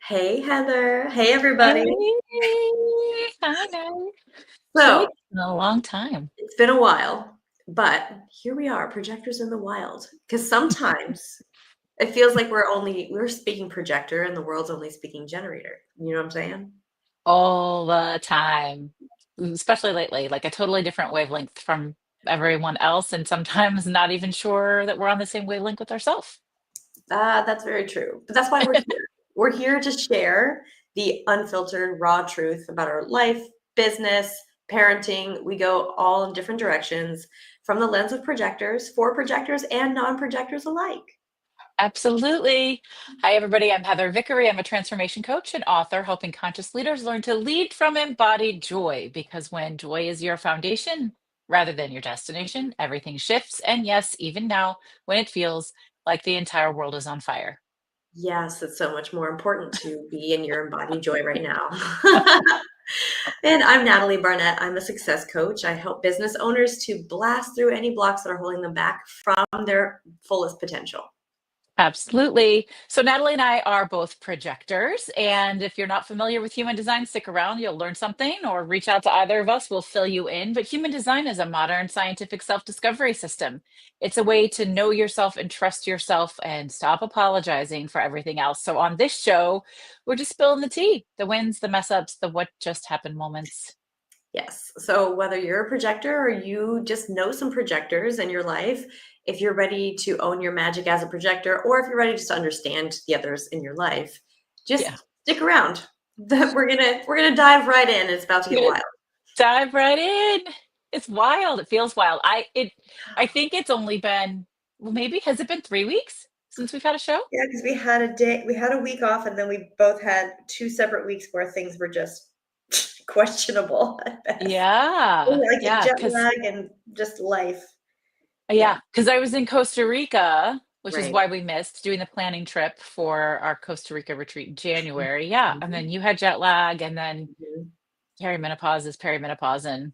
Hey, Heather. Hey, everybody. Hey, hi, Natalie. Feel like So it's been a long time. it's been a while, but here we are, projectors in the wild. Because sometimes it feels like we're speaking projector and the world's only speaking generator. You know what I'm saying? All the time, especially lately, like a totally different wavelength from everyone else, and sometimes not even sure that we're on the same wavelength with ourselves. That's very true. But that's why we're here. We're here to share the unfiltered, raw truth about our life, business, parenting. We go all in different directions from the lens of projectors, for projectors and non projectors alike. Absolutely. Hi, everybody. I'm Heather Vickery. I'm a transformation coach and author, helping conscious leaders learn to lead from embodied joy. Because when joy is your foundation rather than your destination, everything shifts. And yes, even now, when it feels like the entire world is on fire. Yes, it's so much more important to be in your embodied joy right now. And I'm Natalie Barnett. I'm a success coach. I help business owners to blast through any blocks that are holding them back from their fullest potential. Absolutely. So, Natalie and I are both projectors. And if you're not familiar with human design, stick around. You'll learn something or reach out to either of us. We'll fill you in. But human design is a modern scientific self discovery system. It's a way to know yourself and trust yourself and stop apologizing for everything else. So, on this show, we're just spilling the tea, the wins, the mess ups, the what just happened moments. Yes. So whether you're a projector or you just know some projectors in your life, if you're ready to own your magic as a projector, or if you're ready just to understand the others in your life, Yeah. just stick around. We're gonna dive right in. It's about to I'm get gonna wild. dive right in. It's wild. It feels wild. I think it's only been, well, maybe has it been 3 weeks since we've had a show? Yeah, because we had a week off, and then we both had two separate weeks where things were just questionable at best. Yeah. Like Yeah. jet Cause lag and just life. Yeah, yeah, because I was in Costa Rica, which is right. why we missed doing the planning trip for our Costa Rica retreat in January. Yeah. And then you had jet lag, and then Mhm. perimenopause is perimenopause. And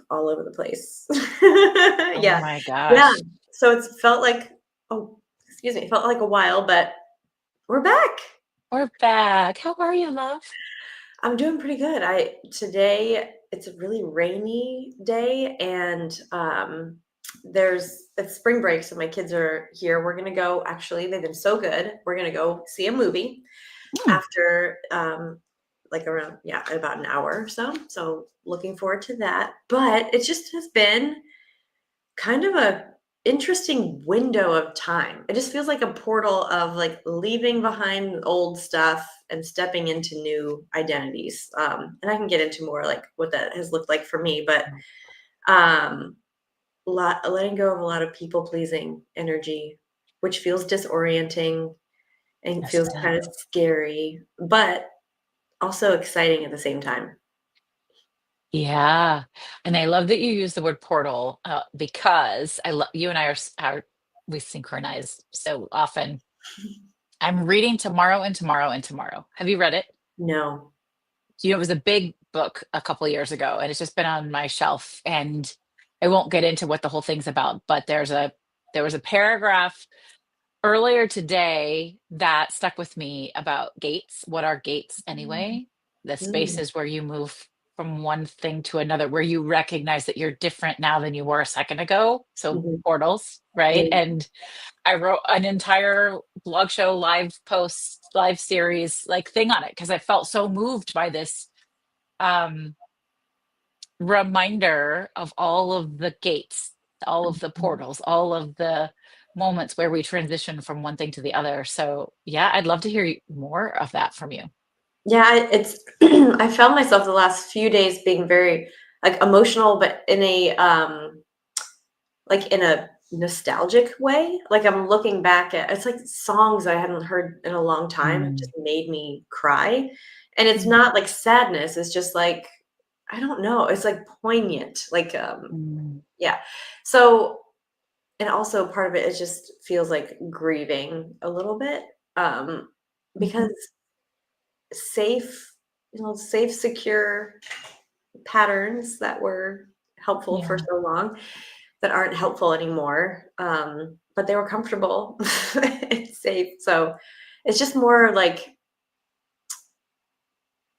All over the place. oh Yeah, my yeah. gosh, So it's felt like, oh, excuse me, it felt like a while, but we're back. we're back. How are you, love? I'm doing pretty good. I today it's a really rainy day, and it's spring break, so my kids are here. We're gonna go. Actually, they've been so good. We're gonna go see a movie Hmm, after like around, yeah, about an hour or so. So looking forward to that. But it just has been kind of a interesting window of time. It just feels like a portal of like leaving behind old stuff and stepping into new identities. And I can get into more like what that has looked like for me, but um, letting go of a lot of people pleasing energy, which feels disorienting and yes, it feels kind does. of scary, but also exciting at the same time. Yeah. And I love that you use the word portal because I love you and I are we synchronize so often. I'm reading Tomorrow and Tomorrow and Tomorrow. Have you read it? No. You know, it was a big book a couple of years ago and it's just been on my shelf. And I won't get into what the whole thing's about, but there was a paragraph earlier today that stuck with me about gates. What are gates anyway? The Mm, spaces where you move from one thing to another, where you recognize that you're different now than you were a second ago. So mhm, portals, right? mm. And I wrote an entire blog show, live post, live series, like thing on it because I felt so moved by this um, reminder of all of the gates, all of the portals, all of the moments where we transition from one thing to the other. So, yeah, I'd love to hear more of that from you. Yeah, it's I found myself the last few days being very like emotional, but in a like in a nostalgic way. Like I'm looking back at it's like songs I hadn't heard in a long time have Mm, just made me cry. And it's mm, not like sadness, it's just like I don't know, it's like poignant. Like mm, yeah. So and also part of it is just feels like grieving a little bit. Because mhm. safe, safe, secure patterns that were helpful for Yeah. so long that aren't helpful anymore. But they were comfortable and safe. So it's just more like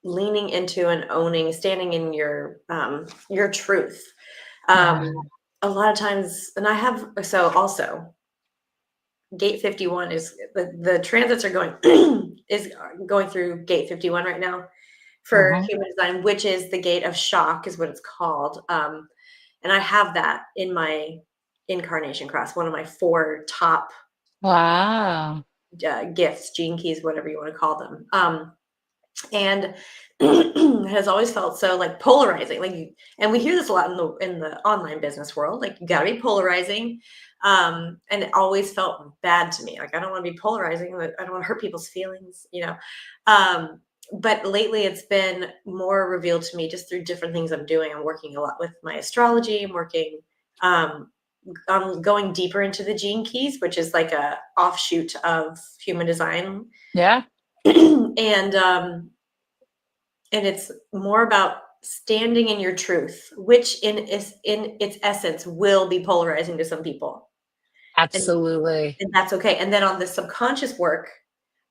leaning into and owning, standing in your truth. Um, Yeah. a lot of times, and I have so also Gate 51 is the transits are going is going through Gate 51 right now for Mhm. human design, which is the gate of shock, is what it's called. And I have that in my incarnation cross, one of my four top Wow. gifts, gene keys, whatever you want to call them. And it has always felt so like polarizing. And we hear this a lot in the online business world. Like you got to be polarizing, and it always felt bad to me. Like I don't want to be polarizing. I don't want to hurt people's feelings. Um, but lately, it's been more revealed to me just through different things I'm doing. I'm working a lot with my astrology. I'm working. I'm going deeper into the gene keys, which is like a offshoot of human design, Yeah. and it's more about standing in your truth, which in its essence will be polarizing to some people, and Absolutely. that's okay. And then on the subconscious work,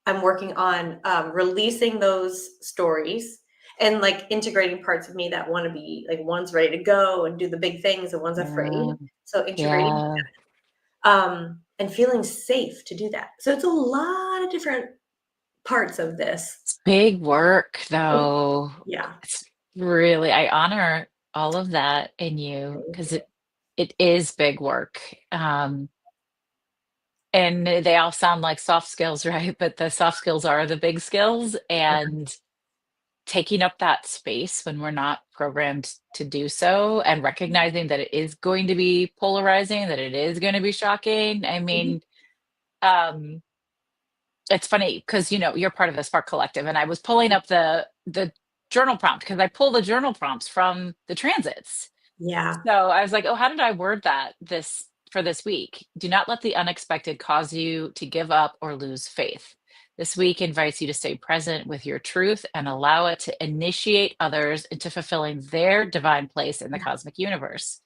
I'm working on releasing those stories and like integrating parts of me that want to be like one's ready to go and do the big things and one's afraid. Yeah. So integrating Yeah. and feeling safe to do that. So it's a lot of different parts of this. It's big work, Oh, though. yeah. It's really I honor all of that in you Thank because you. it is big work. And they all sound like soft skills, right? But the soft skills are the big skills, and taking up that space when we're not programmed to do so, and recognizing that it is going to be polarizing, that it is gonna be shocking. I Mhm. mean, um, it's funny because you're part of the Spark Collective, and I was pulling up the journal prompt because I pull the journal prompts from the transits. Yeah. So I was like, "Oh, how did I word that this for this week? Do not let the unexpected cause you to give up or lose faith. This week invites you to stay present with your truth and allow it to initiate others into fulfilling their divine place in the Yeah. cosmic universe.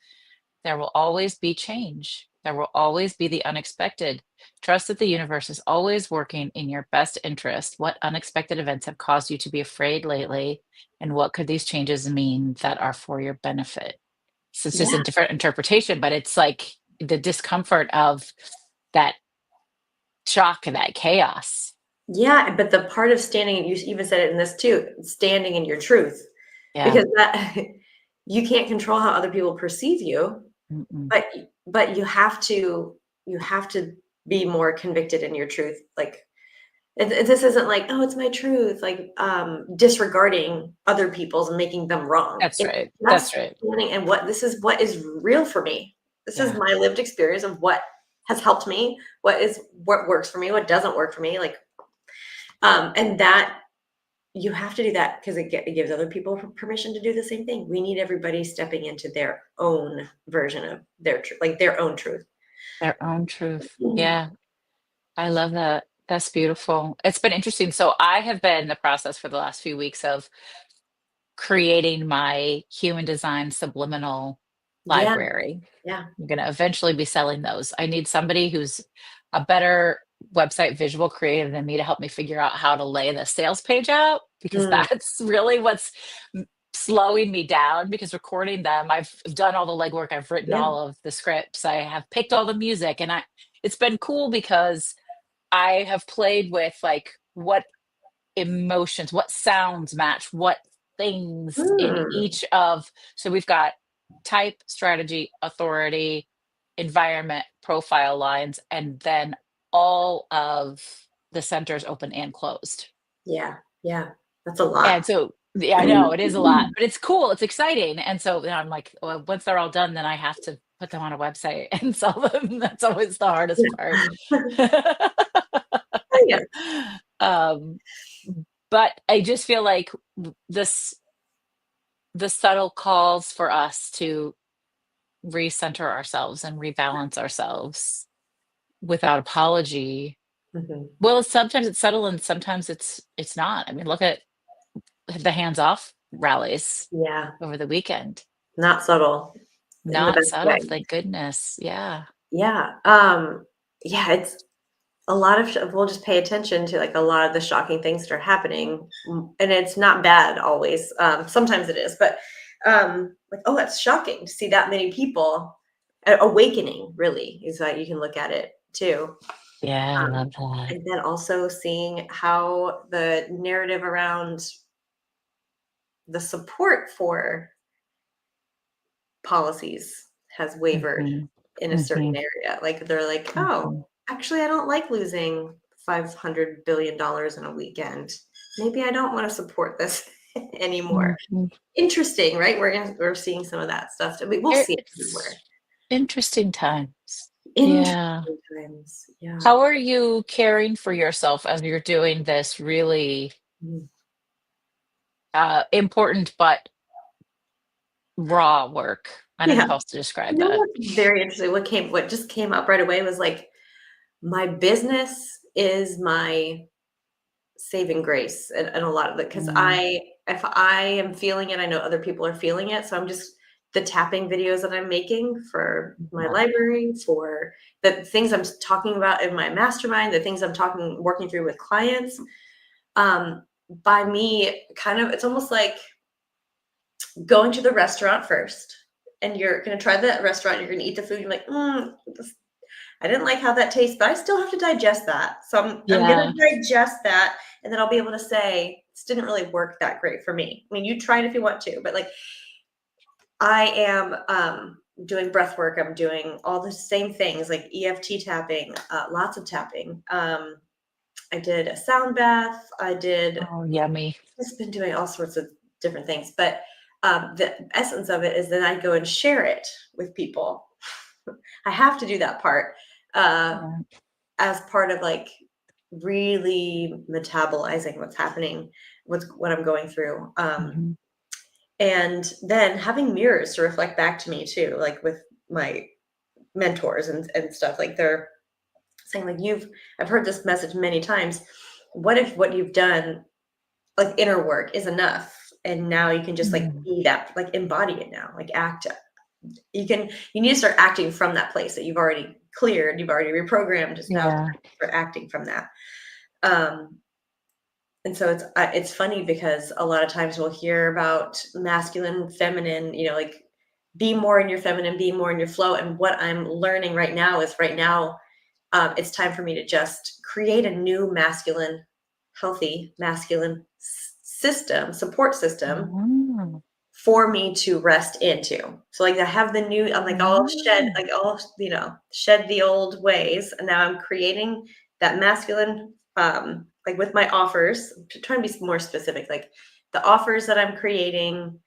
There will always be change. There will always be the unexpected. Trust that the universe is always working in your best interest. What unexpected events have caused you to be afraid lately? And what could these changes mean that are for your benefit?" So it's just a Yeah. different interpretation, but it's like the discomfort of that shock and that chaos. Yeah, but the part of standing, you even said it in this too, standing in your truth, Yeah. because that you can't control how other people perceive you, Mm-mm. but you have to be more convicted in your truth. Like this isn't like, oh, it's my truth, like disregarding other people's and making them wrong. That's It's right. just That's right. standing and what is real for me. This is Yeah. my lived experience of what has helped me, what works for me, what doesn't work for me. Like and that you have to do that because it gives other people permission to do the same thing. We need everybody stepping into their own version of their truth, like their own truth. Their own truth. Mhm. Yeah. I love that. That's beautiful. It's been interesting. So I have been in the process for the last few weeks of creating my human design subliminal Yeah, library. yeah. I'm going to eventually be selling those. I need somebody who's a better website visual creative than me to help me figure out how to lay the sales page out because Mm, that's really what's slowing me down because recording them, I've done all the legwork, I've written yeah, all of the scripts, I have picked all the music, and I it's been cool because I have played with like what emotions, what sounds match what things in mm, each of so we've got type, strategy, authority, environment, profile lines, and then all of the centers open and closed. yeah, yeah. That's a And lot. so yeah, I know it is a lot, but it's cool, it's exciting. And so then I'm like, well, once they're all done, then I have to put them on a website and sell them. That's always the hardest part. Yeah. Yeah. um, but I just feel like this the subtle calls for us to recenter ourselves and rebalance ourselves without apology. Mhm. Well, sometimes it's subtle and sometimes it's not. I mean, look at the hands off rallies Yeah, over the weekend. not subtle in the Not best subtle, way. thank goodness. Yeah. Yeah, yeah, a lot of we'll just pay attention to like a lot of the shocking things that are happening, and it's not bad always. Sometimes it is, but like, oh, that's shocking to see that many people. Awakening really is that you can look at it too. Yeah, I Um, love that. and then also seeing how the narrative around the support for policies has wavered Mhm. in a certain Mhm. area. Like they're like, oh, Mhm. actually, I don't like losing $500 billion in a weekend. Maybe I don't want to support this anymore. Mhm. Interesting, right? We're seeing some of that stuff. We'll see it everywhere. It's interesting times. Yeah. Interesting times. Yeah. How are you caring for yourself as you're doing this really Mhm. important but raw work? I don't know Yeah. how else to describe You know that. what's very interesting? What just came up right away was like my business is my saving grace and a lot of it because Mm, I if I am feeling it, I know other people are feeling it. So I'm just the tapping videos that I'm making for my love that. library, for the things I'm talking about in my mastermind, the things I'm talking working through with clients. Um, by me, kind of, it's almost like going to the restaurant first, and you're gonna try the restaurant. You're gonna eat the food. You're like, I didn't like how that tastes, but I still have to digest that. So I'm gonna Yeah. digest that, and then I'll be able to say this didn't really work that great for me. I mean, you try it if you want to, but like I am doing breath work. I'm doing all the same things like EFT tapping, lots of tapping. I did a sound bath. I did Oh, yummy. just been doing all sorts of different things, but the essence of it is that I go and share it with people. I have to do that part. Uh, Yeah. as part of like really metabolizing what's happening, what I'm going through. Mhm. And then having mirrors to reflect back to me too, like with my mentors and stuff. Like they're saying, like, I've heard this message many times. What if what you've done, like inner work, is enough? And now you can just like Mm. be that, like embody it now, like act. You need to start acting from that place that you've already cleared, you've already reprogrammed. Just now Yeah. start acting from that. Um, and so it's funny because a lot of times we'll hear about masculine, feminine, like be more in your feminine, be more in your flow. And what I'm learning right now is it's time for me to just create a new masculine, healthy masculine system, support system Mm. for me to rest into. So like I have the new, I'm like all shed, Mm. like all, shed the old ways. And now I'm creating that masculine, like with my offers, trying to be more specific, like the offers that I'm creating,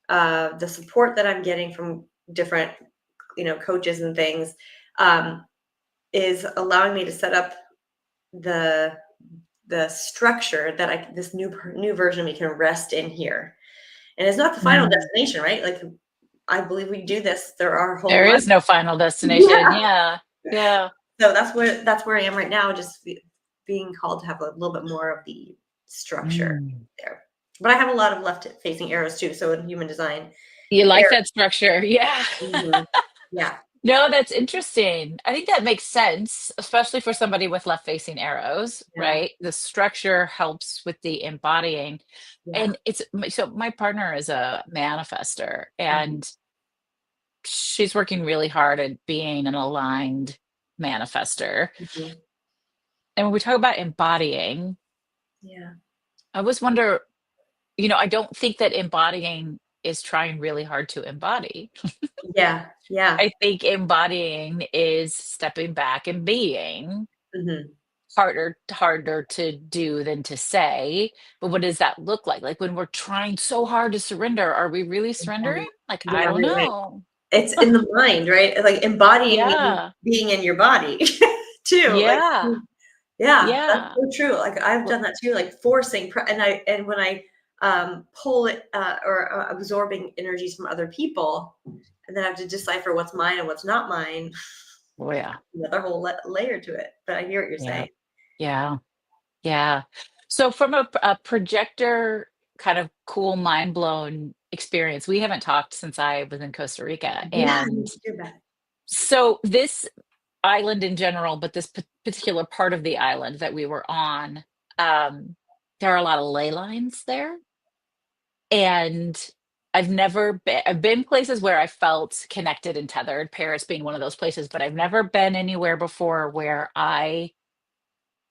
the support that I'm getting from different, coaches and things, um, is allowing me to set up the structure that this new version of me can rest in here. And it's not the final Mm. destination, right? Like I believe we do this through our whole There life. is no final destination. Yeah. Yeah. Yeah. So that's where I am right now, just being called to have a little bit more of the structure Mm. there. But I have a lot of left facing arrows too. So in human design, You like arrows. that structure. Yeah. Mhm. Yeah. No, that's interesting. I think that makes sense, especially for somebody with left-facing arrows, Yeah. right? The structure helps with the embodying. Yeah. And so my partner is a manifester, Mhm. and she's working really hard at being an aligned manifester. Mhm. And when we talk about embodying, Yeah. I always wonder, I don't think that embodying is trying really hard to embody. Yeah. Yeah. I think embodying is stepping back and being Mhm. harder to do than to say. But what does that look like? Like when we're trying so hard to surrender, are we really surrendering? Like, I Yeah. don't Right. know. It's in the mind, right? Like embodying means Yeah. being in your body too. Like, Yeah. yeah, that's Yeah. so true. Like I've Well, done that too, like forcing, and when I pull it or absorbing energies from other people, and then I have to decipher what's mine and what's not mine. yeah. Another whole layer to it. But I hear what you're Yeah. saying. Yeah. Yeah. So from a projector kind of cool mind blown experience, we haven't talked since I was in Costa Rica. Yeah, I And need to do that. so this island in general, but this particular part of the island that we were on, um, there are a lot of ley lines there. And I've been places where I felt connected and tethered, Paris being one of those places, but I've never been anywhere before where I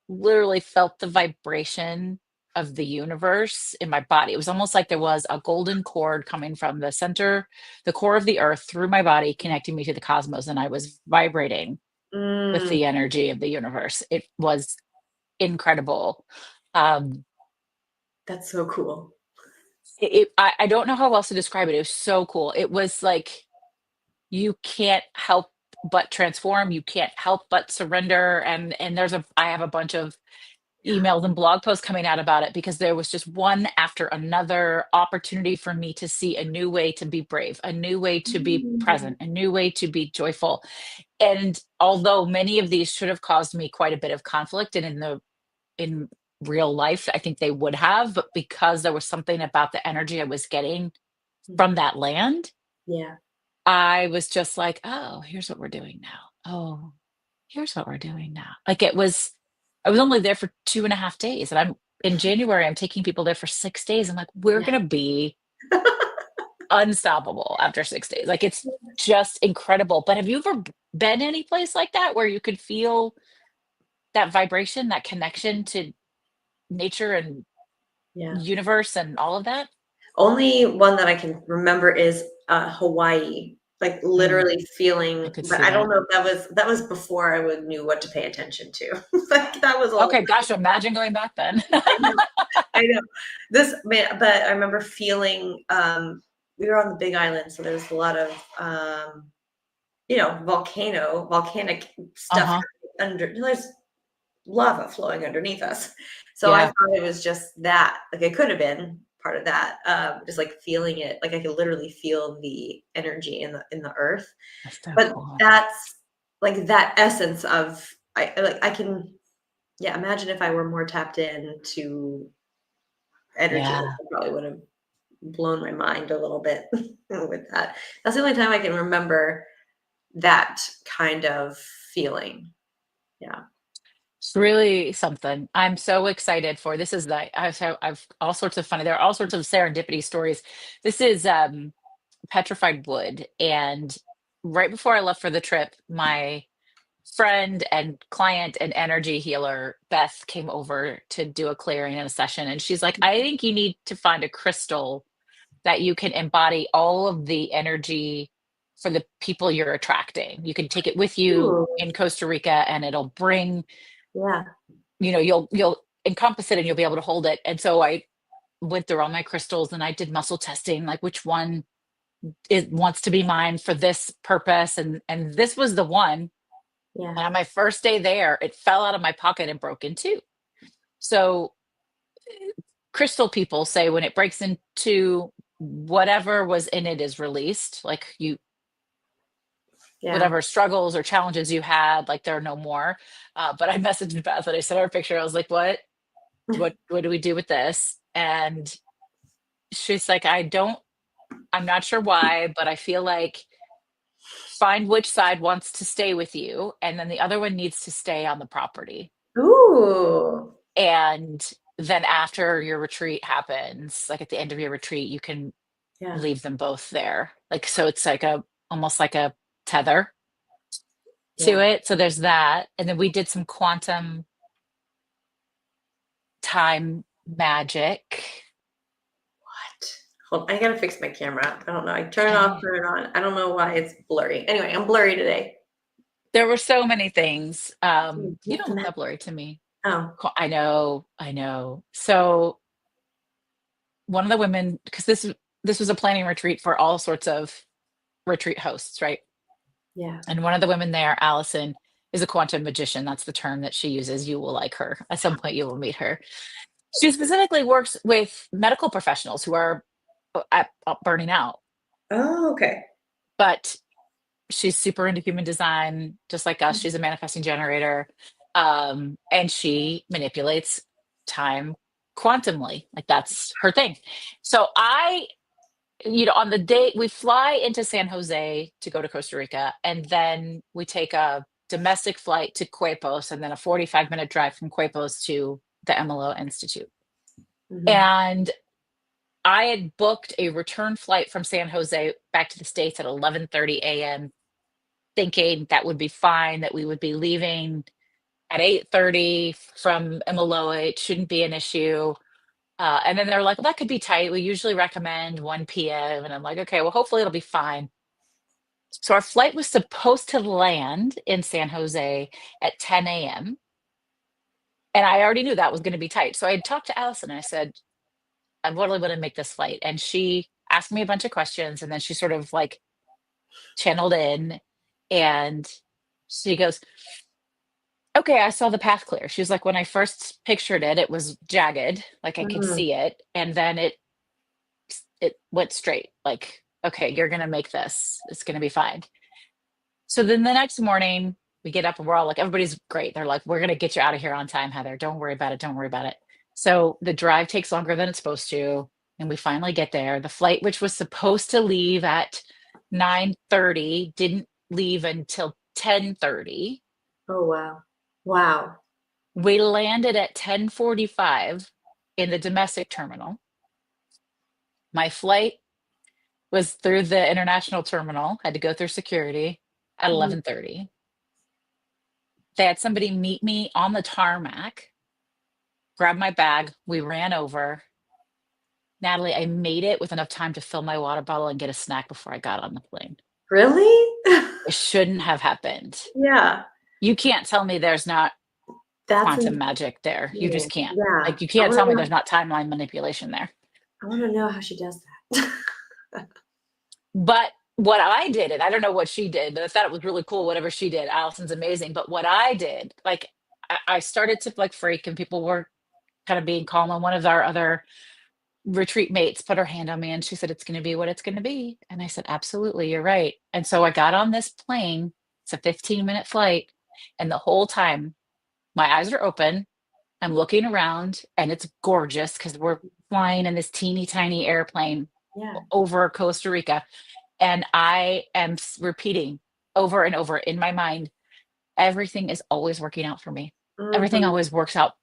literally felt the vibration of the universe in my body. It was almost like there was a golden cord coming from the center, the core of the earth through my body, connecting me to the cosmos. And I was vibrating with Mm, the energy of the universe. It was incredible. Um, that's so cool. I don't know how else to describe it. It was so cool. It was like you can't help but transform. You can't help but surrender. And I have a bunch of Yeah. emails and blog posts coming out about it because there was just one after another opportunity for me to see a new way to be brave, a new way to be Mm, present, a new way to be joyful. And although many of these should have caused me quite a bit of conflict, and in real life, I think they would have, but because there was something about the energy I was getting mhm. from that land, Yeah. I was just like, oh, here's what we're doing now. Oh, here's what we're doing now. I was only there for 2.5 days. And in January, I'm taking people there for 6 days. I'm like, we're Yeah. going to be unstoppable after 6 days. Like, it's just incredible. But have you ever been any place like that where you could feel that vibration, that connection to nature and Yeah. universe and all of that? Only one that I can remember is, Hawaii, like, Mm, literally I feeling, could but see I don't that. know if that was before I would knew what to pay attention to. Like, that was all. Okay, gosh, imagine going back then. I know, I know. This man, but I remember feeling, we were on the Big Island, so there was a lot of, volcanic stuff Uh-huh. under there's lava flowing underneath us. So I Yeah, thought it was just that, like it could have been part of that, just like feeling it, like I could literally feel the energy in the earth. that's so But cool. that's like that essence of I can, yeah, imagine if I were more tapped in to energy, Yeah. it probably would have blown my mind a little bit with that. That's the only time I can remember that kind of feeling. Yeah. It's really something. I'm so excited for this is the I've all sorts of funny. There are all sorts of serendipity stories. This is petrified wood. And right before I left for the trip, my friend and client and energy healer Beth came over to do a clearing and a session. And she's like, I think you need to find a crystal that you can embody all of the energy for the people you're attracting. You can take it with you Ooh, in Costa Rica and it'll bring, yeah, you'll encompass it and you'll be able to hold it. And so I went through all my crystals and I did muscle testing, like which one it wants to be mine for this purpose. And this was the one. yeah. And on my first day there, it fell out of my pocket and broke in two. So crystal people say when it breaks into, whatever was in it is released. Like you, Yeah. whatever struggles or challenges you had, like they're no more. But I messaged Beth and I sent her a picture. I was like, what do we do with this? And she's like, I'm not sure why, but I feel like find which side wants to stay with you, and then the other one needs to stay on the property. Ooh. And then after your retreat happens, like at the end of your retreat, you can Yeah, leave them both there. Like, so it's like almost like a tether to yeah. it. So there's that. And then we did some quantum time magic. What? Hold I gotta fix my camera. I don't know. I turn it off, Okay. turn it on. I don't know why it's blurry. Anyway, I'm blurry today. There were so many things. You You have don't to look ma that blurry to me. Oh, I know, I know. So one of the women, because this was a planning retreat for all sorts of retreat hosts, right? yeah. And one of the women there, Allison, is a quantum magician. That's the term that she uses. You will like her. At some point, you will meet her. She specifically works with medical professionals who are burning out, Oh, okay. but she's super into human design, just like us. She's a manifesting generator, and she manipulates time quantumly. Like that's her thing. So on the day we fly into San Jose to go to Costa Rica, and then we take a domestic flight to Quepos and then a 45-minute drive from Quepos to the MLO Institute. Mhm. And I had booked a return flight from San Jose back to the States at 11:30 a.m., thinking that would be fine, that we would be leaving at 8:30 from MLO. It shouldn't be an issue. And then they're like, well, that could be tight. We usually recommend 1 p.m. And I'm like, okay, well, hopefully it'll be fine. So our flight was supposed to land in San Jose at 10 a.m. And I already knew that was going to be tight. So I had talked to Allison and I said, I really want to make this flight. And she asked me a bunch of questions and then she sort of like channeled in and she goes, okay, I saw the path clear. She was like, when I first pictured it, it was jagged, like I could Mhm. see it. And then it went straight. Like, okay, you're gonna make this. It's gonna be fine. So then the next morning we get up and we're all like, everybody's great. They're like, we're gonna get you out of here on time, Heather. Don't worry about it. Don't worry about it. So the drive takes longer than it's supposed to, and we finally get there. The flight, which was supposed to leave at 9:30, didn't leave until 10:30. Oh, wow. Wow. We landed at 10:45 in the domestic terminal. My flight was through the international terminal, had to go through security at Mhm. 11:30. They had somebody meet me on the tarmac, grab my bag, we ran over. Natalie, I made it with enough time to fill my water bottle and get a snack before I got on the plane. Really? It shouldn't have happened. Yeah. You can't tell me there's not That's quantum magic there. You just insane. can't. Yeah. Like, you I can't wanna tell me know there's not timeline manipulation there. I wanna know how she does that. But what I did, and I don't know what she did, but I thought it was really cool, whatever she did. Allison's amazing. But what I did, like, I started to like freak, and people were kind of being calm. And one of our other retreat mates put her hand on me and she said, it's going to be what it's going to be. And I said, absolutely, you're right. And so I got on this plane. It's a 15-minute flight. And the whole time, my eyes are open. I'm looking around, and it's gorgeous because we're flying in this teeny tiny airplane Yeah. over Costa Rica. And I am repeating over and over in my mind, everything is always working out for me. Everything Mhm. always works out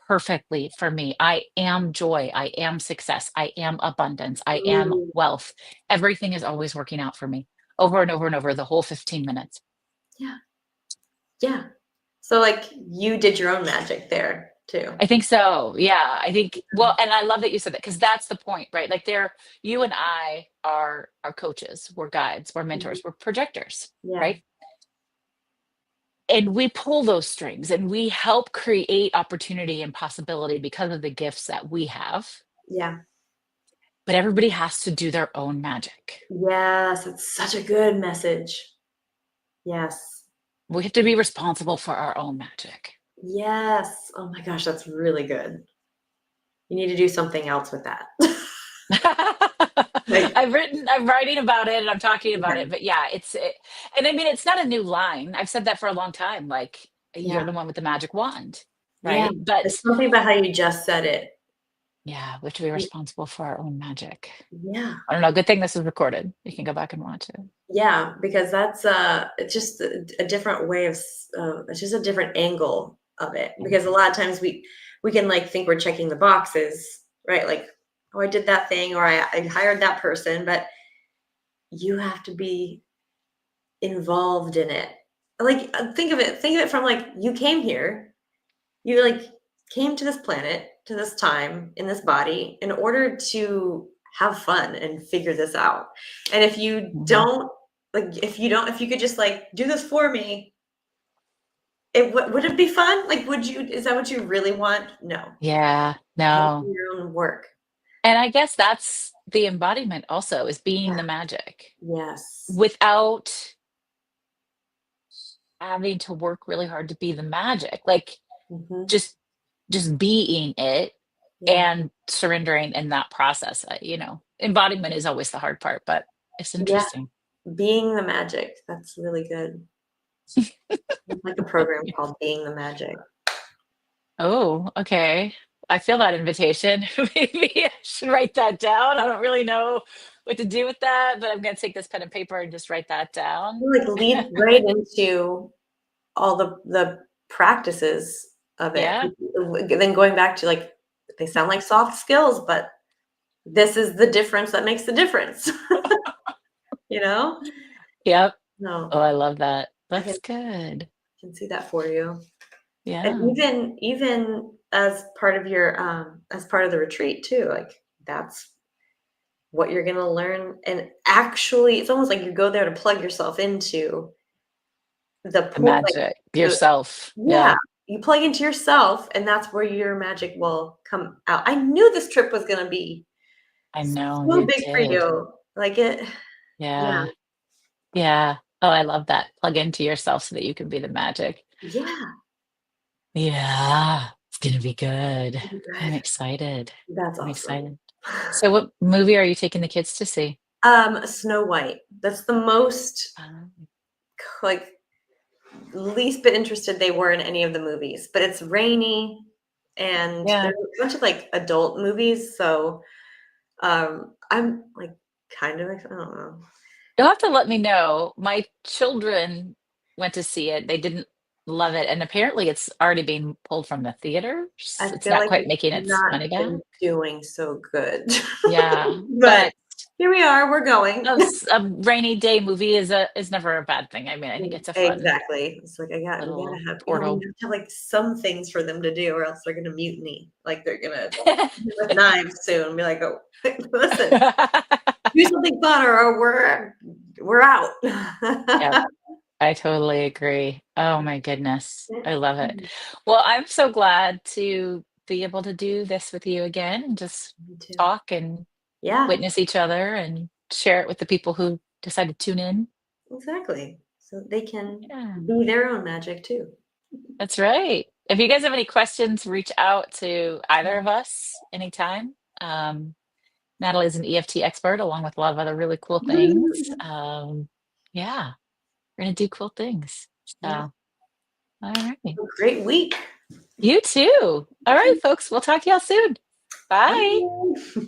perfectly for me. I am joy. I am success. I am abundance. I am Mm. wealth. Everything is always working out for me over and over and over the whole 15 minutes. Yeah. Yeah. So, like, you did your own magic there too. I think so. Yeah. I think, well, and I love that you said that because that's the point, right? Like, you and I are coaches, we're guides, we're Mhm. mentors, we're projectors, Yeah. right? And we pull those strings and we help create opportunity and possibility because of the gifts that we have. Yeah. But everybody has to do their own magic. Yes, it's such a good message. Yes. We have to be responsible for our own magic. Yes. Oh my gosh, that's really good. You need to do something else with that. Like, I'm writing about it and I'm talking about yeah. it, but yeah, and I mean, it's not a new line. I've said that for a long time. Like, you're Yeah. the one with the magic wand, Yeah. right? But It's something about how you just said it. yeah, we have to be Y responsible for our own magic. yeah. I don't know. Good thing this is recorded. You can go back and watch it. Yeah, because that's, it's just a different way of it's just a different angle of it, because a lot of times we can, like, think we're checking the boxes, right? Like, "Oh, I did that thing," or I hired that person," but you have to be involved in it. Like, think of it from, like, you came here, you, like, came to this planet, to this time, in this body, in order to have fun and figure this out. And if you Mhm. don't, if you could just, like, do this for me, it would it be fun? Like, would you is that what you really want? No. Yeah, You have to no. do your own work. And I guess that's the embodiment also, is being Yeah. the magic Yes. without having to work really hard to be the magic. Like, Mhm. just being it Yeah. and surrendering in that process. Embodiment is always the hard part, but it's Yeah. interesting. Being the magic. That's really good. There's, like, a program called Being the Magic. Oh, okay. I feel that invitation. Maybe I should write that down. I don't really know what to do with that, but I'm going to take this pen and paper and just write that down. You, like, leap right into, all the practices of it. Yeah. Then going back to, like, they sound like soft skills, but this is the difference that makes the difference, you know? Yep. No, Oh, I love that. I That's good. can see that for you. And Yeah. even as part of the retreat too, like, that's what you're gonna learn, and actually, it's almost like you go there to plug yourself into the The point, like, magic. the Yourself. yeah, Yeah. you plug into yourself, and that's where your magic will come out. I knew this trip was gonna be I know so you big for did. you. Like, it yeah, Yeah. Yeah. Oh, I love that. Plug into yourself so that you can be the magic. yeah, Yeah. It's gonna be good. it'll be I'm good. excited. That's I'm awesome. excited. So what movie are you taking the kids to see? Snow White. That's the most, Um, like, least bit interested they were in any of the movies, but it's rainy and yeah. there's a bunch of, like, adult movies, so, I'm, like, kind of I don't know. You'll have to let me know. My children went to see it. They didn't love it, and apparently it's already being pulled from the theaters. I It's feel not like quite it's making its not money back. been doing so good. Yeah, But but here we are, we're going. a rainy day movie is never a bad thing. I mean, I think it's a fun Exactly. It's like we gotta little have, we portal. have to have, like, some things for them to do or else they're gonna mutiny. Like, they're gonna with knives soon, be like, "Oh, listen, do something fun or we're out." Yep, I totally agree. Oh my goodness, I love it. Well, I'm so glad to be able to do this with you again and just Me too. talk and Yeah, witness each other and share it with the people who decide to tune in. exactly. So they can Yeah, be their own magic too. that's right. If you guys have any questions, reach out to either of us anytime. Natalie's an EFT expert along with a lot of other really cool things. Yeah, we're gonna do cool things. So, Yeah. all right. Have a great week. You too. All right, folks. We'll talk to y'all soon. Bye. Bye.